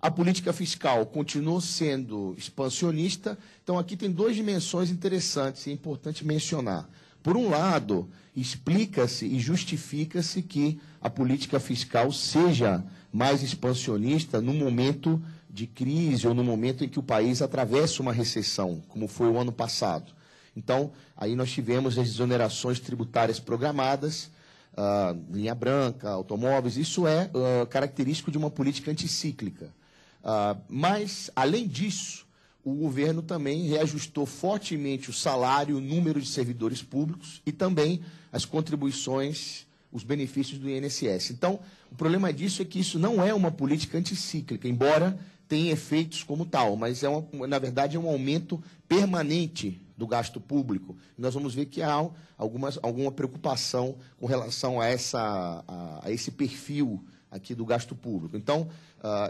A política fiscal continuou sendo expansionista, então aqui tem duas dimensões interessantes e é importante mencionar. Por um lado, explica-se e justifica-se que a política fiscal seja mais expansionista no momento de crise ou no momento em que o país atravessa uma recessão, como foi o ano passado. Então, aí nós tivemos as exonerações tributárias programadas, linha branca, automóveis, isso é característico de uma política anticíclica. Mas, além disso, o governo também reajustou fortemente o salário, o número de servidores públicos e também as contribuições, os benefícios do INSS. Então, o problema disso é que isso não é uma política anticíclica, embora tenha efeitos como tal, mas, na verdade, é um aumento permanente do gasto público. Nós vamos ver que há alguma preocupação com relação a esse perfil aqui do gasto público. Então,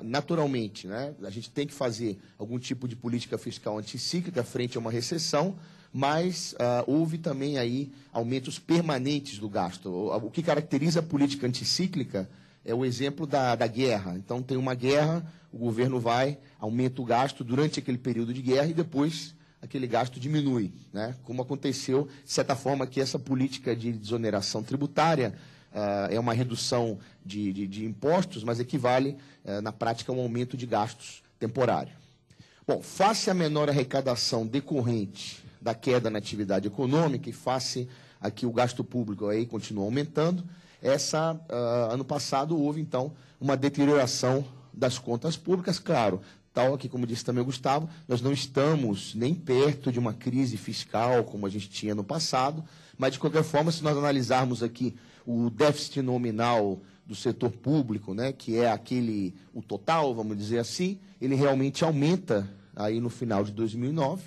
naturalmente, né, a gente tem que fazer algum tipo de política fiscal anticíclica frente a uma recessão, mas houve também aí aumentos permanentes do gasto. O que caracteriza a política anticíclica é o exemplo da guerra. Então, tem uma guerra, o governo aumenta o gasto durante aquele período de guerra e depois aquele gasto diminui, né? Como aconteceu, de certa forma, que essa política de desoneração tributária é uma redução de impostos, mas equivale, na prática, a um aumento de gastos temporário. Bom, face à menor arrecadação decorrente da queda na atividade econômica e face a que o gasto público aí continua aumentando, ano passado houve, então, uma deterioração das contas públicas, claro. Tal aqui, como disse também o Gustavo, nós não estamos nem perto de uma crise fiscal como a gente tinha no passado, mas, de qualquer forma, se nós analisarmos aqui o déficit nominal do setor público, né, que é o total, vamos dizer assim, ele realmente aumenta aí no final de 2009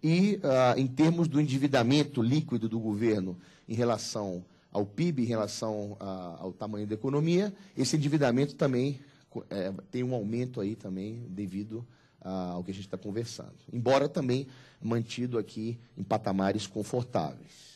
e, em termos do endividamento líquido do governo em relação ao PIB, em relação ao tamanho da economia, esse endividamento também tem um aumento aí também devido ao que a gente está conversando. Embora também mantido aqui em patamares confortáveis.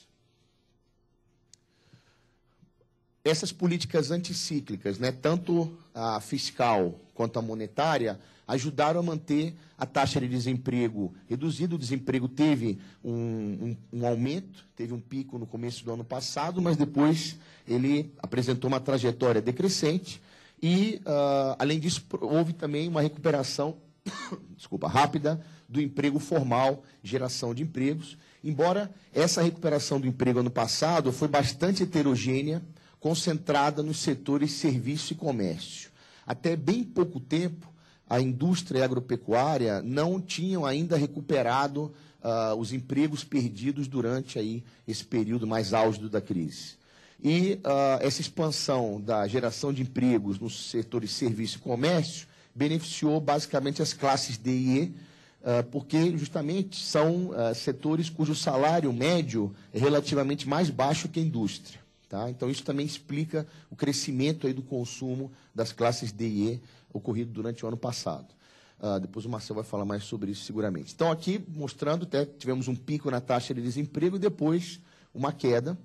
Essas políticas anticíclicas, né, tanto a fiscal quanto a monetária, ajudaram a manter a taxa de desemprego reduzida. O desemprego teve um aumento, teve um pico no começo do ano passado, mas depois ele apresentou uma trajetória decrescente. E, além disso, houve também uma recuperação rápida do emprego formal, geração de empregos, embora essa recuperação do emprego ano passado foi bastante heterogênea, concentrada nos setores serviço e comércio. Até bem pouco tempo, a indústria agropecuária não tinham ainda recuperado os empregos perdidos durante aí esse período mais álgido da crise. E essa expansão da geração de empregos nos setores serviço e comércio beneficiou basicamente as classes D e E, porque justamente são setores cujo salário médio é relativamente mais baixo que a indústria. Tá? Então, isso também explica o crescimento aí do consumo das classes D e E ocorrido durante o ano passado. Depois o Marcelo vai falar mais sobre isso seguramente. Então, aqui mostrando, até tivemos um pico na taxa de desemprego e depois uma queda.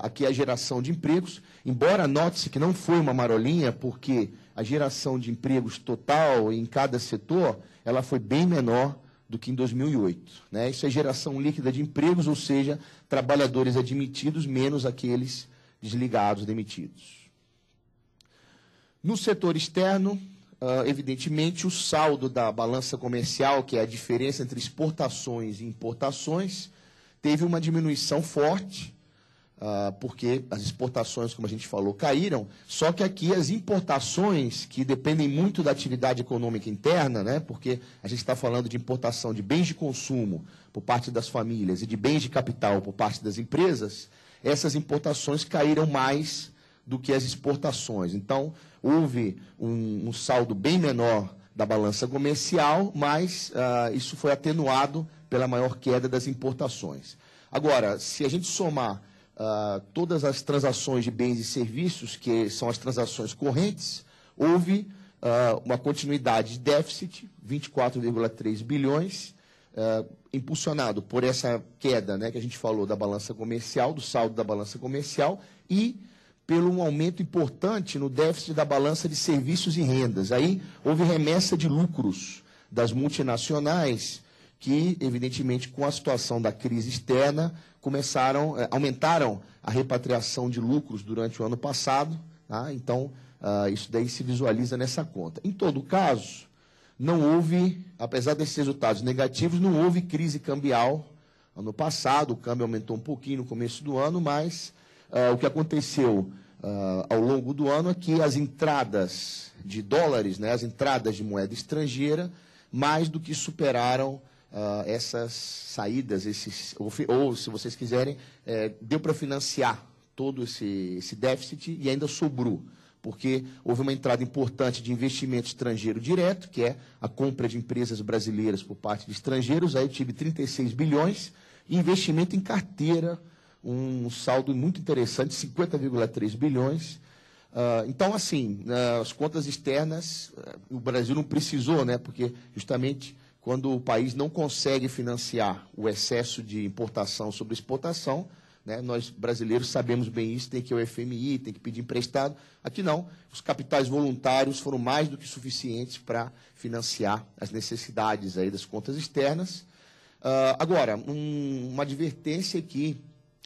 Aqui a geração de empregos, embora note-se que não foi uma marolinha, porque a geração de empregos total em cada setor, ela foi bem menor do que em 2008. Né? Isso é geração líquida de empregos, ou seja, trabalhadores admitidos menos aqueles desligados, demitidos. No setor externo, evidentemente, o saldo da balança comercial, que é a diferença entre exportações e importações, teve uma diminuição forte, porque as exportações, como a gente falou, caíram, só que aqui as importações, que dependem muito da atividade econômica interna, né, porque a gente está falando de importação de bens de consumo por parte das famílias e de bens de capital por parte das empresas, essas importações caíram mais do que as exportações. Então, houve um saldo bem menor da balança comercial, mas isso foi atenuado pela maior queda das importações. Agora, se a gente somar todas as transações de bens e serviços, que são as transações correntes, houve uma continuidade de déficit, 24,3 bilhões, impulsionado por essa queda, né, que a gente falou da balança comercial, do saldo da balança comercial, e pelo um aumento importante no déficit da balança de serviços e rendas. Aí houve remessa de lucros das multinacionais que, evidentemente, com a situação da crise externa, aumentaram a repatriação de lucros durante o ano passado. Tá? Então, isso daí se visualiza nessa conta. Em todo caso, não houve, apesar desses resultados negativos, não houve crise cambial. Ano passado, o câmbio aumentou um pouquinho no começo do ano, mas o que aconteceu ao longo do ano é que as entradas de dólares, né, as entradas de moeda estrangeira, mais do que superaram essas saídas, ou, se vocês quiserem, deu para financiar todo esse déficit e ainda sobrou, porque houve uma entrada importante de investimento estrangeiro direto, que é a compra de empresas brasileiras por parte de estrangeiros, aí eu tive 36 bilhões, e investimento em carteira, um saldo muito interessante, 50,3 bilhões. Então, assim, as contas externas, o Brasil não precisou, né, porque justamente quando o país não consegue financiar o excesso de importação sobre exportação, né, nós brasileiros sabemos bem isso, tem que ir ao FMI, tem que pedir emprestado. Aqui não, os capitais voluntários foram mais do que suficientes para financiar as necessidades aí das contas externas. Agora, uma advertência que,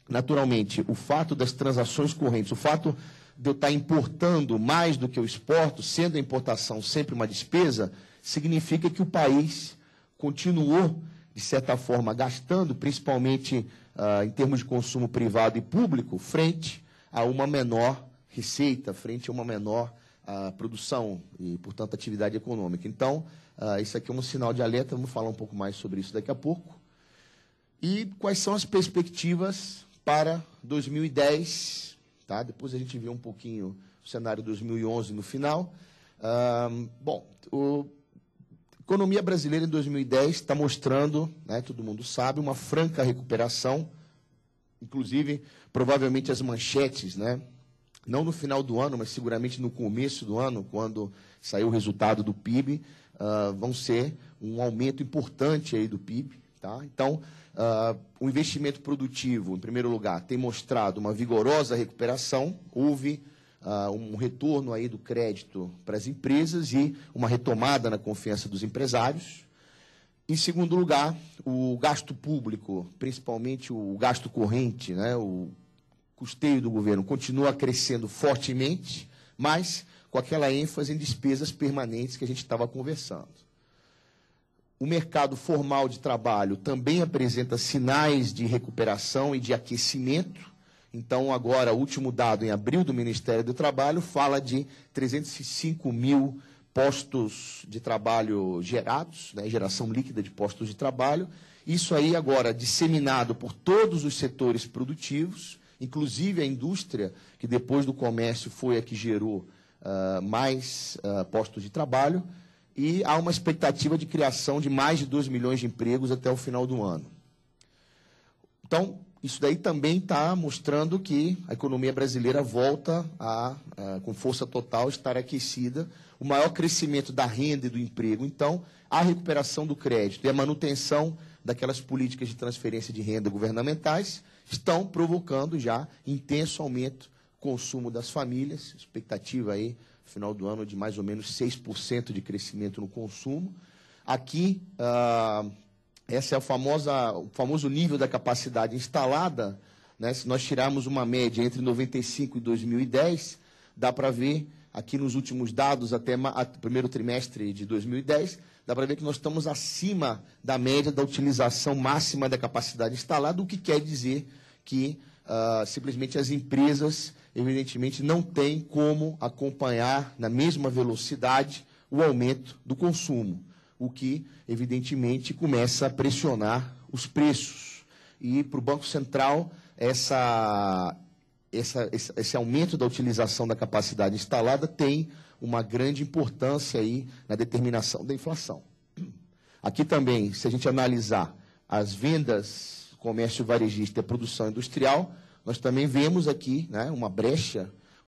naturalmente, o fato das transações correntes, o fato de eu estar importando mais do que eu exporto, sendo a importação sempre uma despesa, significa que o país continuou, de certa forma, gastando, principalmente em termos de consumo privado e público, frente a uma menor receita, frente a uma menor produção e, portanto, atividade econômica. Então, isso aqui é um sinal de alerta, vamos falar um pouco mais sobre isso daqui a pouco. E quais são as perspectivas para 2010? Tá? Depois a gente vê um pouquinho o cenário 2011 no final. Bom, a economia brasileira em 2010 está mostrando, né, todo mundo sabe, uma franca recuperação, inclusive, provavelmente as manchetes, né, não no final do ano, mas seguramente no começo do ano, quando saiu o resultado do PIB, vão ser um aumento importante aí do PIB. Tá? Então, o investimento produtivo, em primeiro lugar, tem mostrado uma vigorosa recuperação, houve um retorno aí do crédito para as empresas e uma retomada na confiança dos empresários. Em segundo lugar, o gasto público, principalmente o gasto corrente, né, o custeio do governo, continua crescendo fortemente, mas com aquela ênfase em despesas permanentes que a gente estava conversando. O mercado formal de trabalho também apresenta sinais de recuperação e de aquecimento. Então, agora, o último dado em abril do Ministério do Trabalho fala de 305 mil postos de trabalho gerados, né, geração líquida de postos de trabalho. Isso aí agora disseminado por todos os setores produtivos, inclusive a indústria, que depois do comércio foi a que gerou mais postos de trabalho, e há uma expectativa de criação de mais de 2 milhões de empregos até o final do ano. Então, isso daí também está mostrando que a economia brasileira volta com força total, estar aquecida, o maior crescimento da renda e do emprego. Então, a recuperação do crédito e a manutenção daquelas políticas de transferência de renda governamentais estão provocando já intenso aumento do consumo das famílias, expectativa aí, no final do ano, de mais ou menos 6% de crescimento no consumo. Aqui, esse é o famoso nível da capacidade instalada, né? Se nós tirarmos uma média entre 95 e 2010, dá para ver, aqui nos últimos dados, até o primeiro trimestre de 2010, dá para ver que nós estamos acima da média da utilização máxima da capacidade instalada, o que quer dizer que simplesmente as empresas, evidentemente, não têm como acompanhar na mesma velocidade o aumento do consumo, o que, evidentemente, começa a pressionar os preços. E, para o Banco Central, esse aumento da utilização da capacidade instalada tem uma grande importância aí na determinação da inflação. Aqui também, se a gente analisar as vendas, comércio varejista e a produção industrial, nós também vemos aqui, né, uma brecha